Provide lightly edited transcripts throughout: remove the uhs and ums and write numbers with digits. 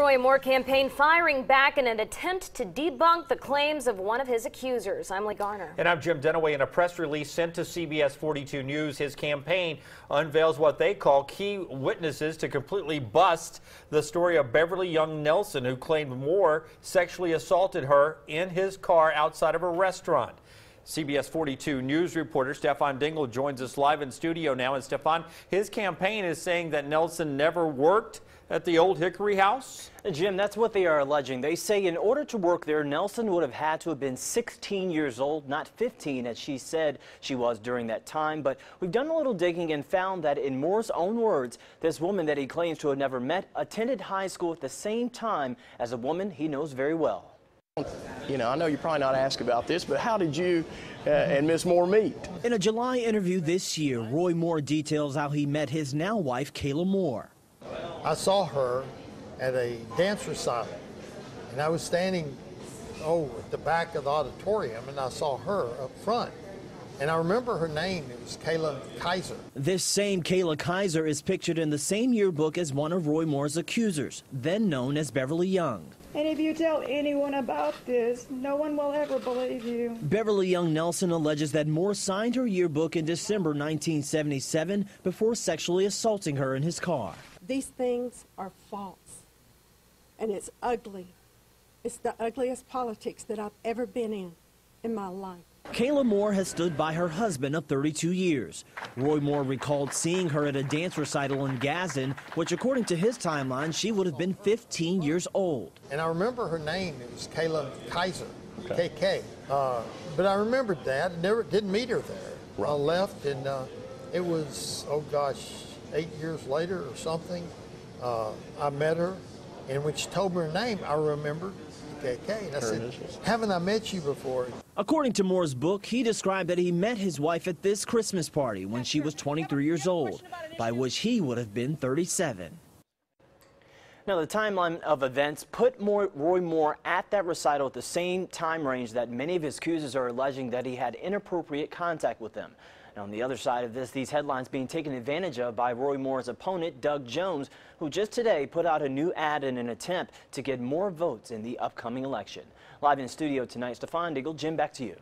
Roy Moore campaign firing back in an attempt to debunk the claims of one of his accusers. I'm Lee Garner. And I'm Jim Dunaway. In a press release sent to CBS 42 News, his campaign unveils what they call key witnesses to completely bust the story of Beverly Young Nelson, who claimed Moore sexually assaulted her in his car outside of a restaurant. CBS 42 News reporter Stefan Dingle joins us live in studio now. And Stefan, his campaign is saying that Nelson never worked at the Old Hickory House? Jim, that's what they are alleging. They say in order to work there, Nelson would have had to have been 16 years old, not 15 as she said she was during that time. But we've done a little digging and found that in Moore's own words, this woman that he claims to have never met attended high school at the same time as a woman he knows very well. You know, I know you're probably not asking about this, but how did you and Miss Moore meet? In a July interview this year, Roy Moore details how he met his now wife, Kayla Moore. I saw her at a dance recital, and I was standing at the back of the auditorium, and I saw her up front. And I remember her name. It was Kayla Kaiser. This same Kayla Kaiser is pictured in the same yearbook as one of Roy Moore's accusers, then known as Beverly Young. And if you tell anyone about this, no one will ever believe you. Beverly Young Nelson alleges that Moore signed her yearbook in December 1977 before sexually assaulting her in his car. These things are false, and it's ugly. It's the ugliest politics that I've ever been in my life. Kayla Moore has stood by her husband of 32 years. Roy Moore recalled seeing her at a dance recital in Gadsden, which according to his timeline, she would have been 15 years old. And I remember her name. It was Kayla Kaiser, KK. But I remembered that. Didn't meet her there. Right. I left, and it was, 8 years later or something, I met her. And when she told me her name, I remembered KK. And I said, haven't I met you before? According to Moore's book, he described that he met his wife at this Christmas party when she was 23 years old, by which he would have been 37. Now, the timeline of events put Roy Moore at that recital at the same time range that many of his accusers are alleging that he had inappropriate contact with them. Now, on the other side of this, these headlines being taken advantage of by Roy Moore's opponent, Doug Jones, who just today put out a new ad in an attempt to get more votes in the upcoming election. Live in studio tonight, Stefan Dingle. Jim, back to you.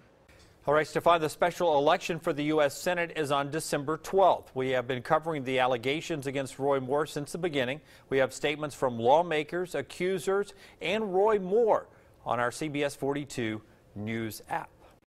All right, Stefan, the special election for the U.S. Senate is on December 12th. We have been covering the allegations against Roy Moore since the beginning. We have statements from lawmakers, accusers, and Roy Moore on our CBS 42 News app.